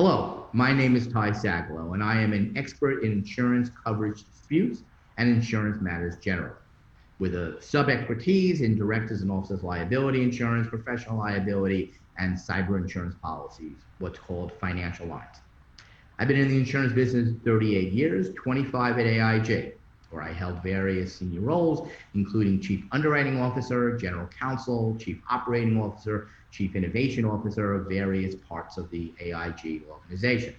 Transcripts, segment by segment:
Hello, my name is Sagalow, and I am an expert in insurance coverage disputes and insurance matters generally, with a sub-expertise in directors and officers liability insurance, professional liability, and cyber insurance policies, what's called financial lines. I've been in the insurance business 38 years, 25 at AIG, where I held various senior roles, including Chief Underwriting Officer, General Counsel, Chief Operating Officer, Chief Innovation Officer of various parts of the AIG organization.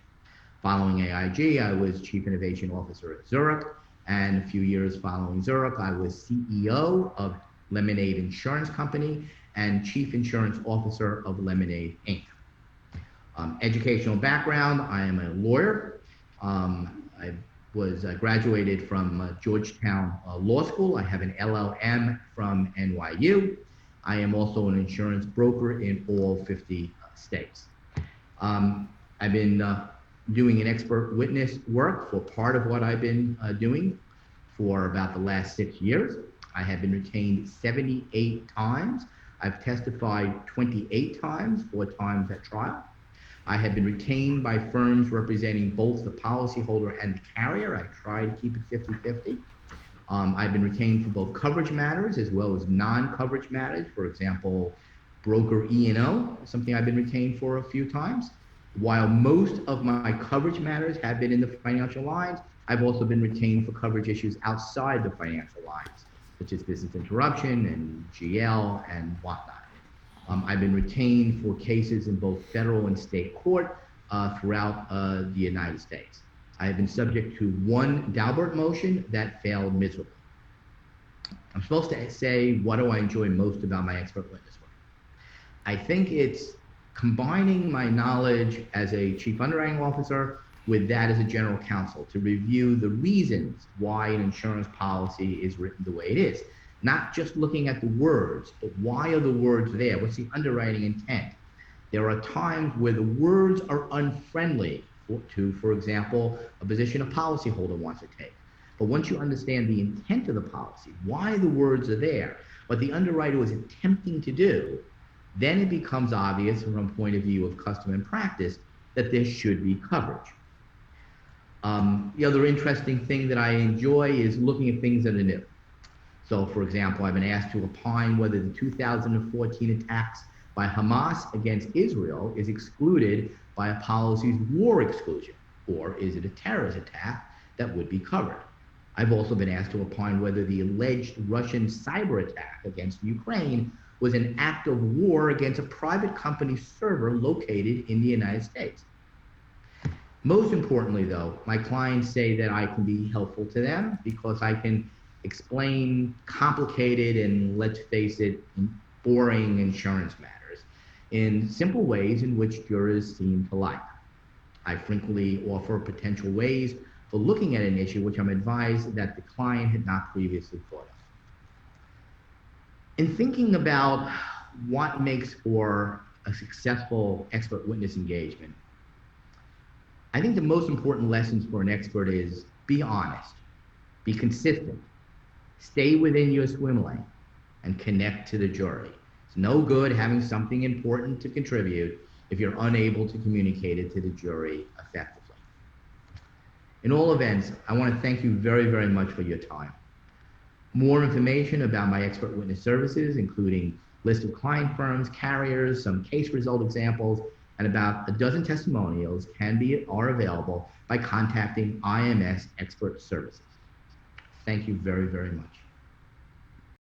Following AIG, I was Chief Innovation Officer at Zurich, and a few years following Zurich, I was CEO of Lemonade Insurance Company and Chief Insurance Officer of Lemonade, Inc. Educational background, I am a lawyer. I graduated from Georgetown Law School. I have an LLM from NYU. I am also an insurance broker in all 50 states. I've been doing an expert witness work for part of what I've been doing for about the last 6 years. I have been retained 78 times. I've testified 28 times, 4 times at trial. I have been retained by firms representing both the policyholder and the carrier. I try to keep it 50-50. I've been retained for both coverage matters as well as non-coverage matters. For example, broker E&O, something I've been retained for a few times. While most of my coverage matters have been in the financial lines, I've also been retained for coverage issues outside the financial lines, such as business interruption and GL and whatnot. I've been retained for cases in both federal and state court throughout the United States. I have been subject to one Daubert motion that failed miserably. I'm supposed to say, what do I enjoy most about my expert witness work? I think it's combining my knowledge as a chief underwriting officer with that as a general counsel to review the reasons why an insurance policy is written the way it is. Not just looking at the words, but why are the words there? What's the underwriting intent? There are times where the words are unfriendly to, for example, a position a policyholder wants to take. But once you understand the intent of the policy, why the words are there, what the underwriter was attempting to do, then it becomes obvious from a point of view of custom and practice that there should be coverage. The other interesting thing that I enjoy is looking at things that are new. So, for example, I've been asked to opine whether the 2014 attacks by Hamas against Israel is excluded by a policy's war exclusion, or is it a terrorist attack that would be covered? I've also been asked to opine whether the alleged Russian cyber attack against Ukraine was an act of war against a private company's server located in the United States. Most importantly, though, my clients say that I can be helpful to them because I can explain complicated and, let's face it, boring insurance matters in simple ways in which jurors seem to like. I frequently offer potential ways for looking at an issue which I'm advised that the client had not previously thought of. In thinking about what makes for a successful expert witness engagement, I think the most important lessons for an expert is be honest, be consistent, stay within your swim lane, and connect to the jury. It's no good having something important to contribute if you're unable to communicate it to the jury effectively. In all events, I want to thank you very, very much for your time. More information about my expert witness services, including list of client firms, carriers, some case result examples, and about a dozen testimonials are available by contacting IMS Expert Services. Thank you very, very much.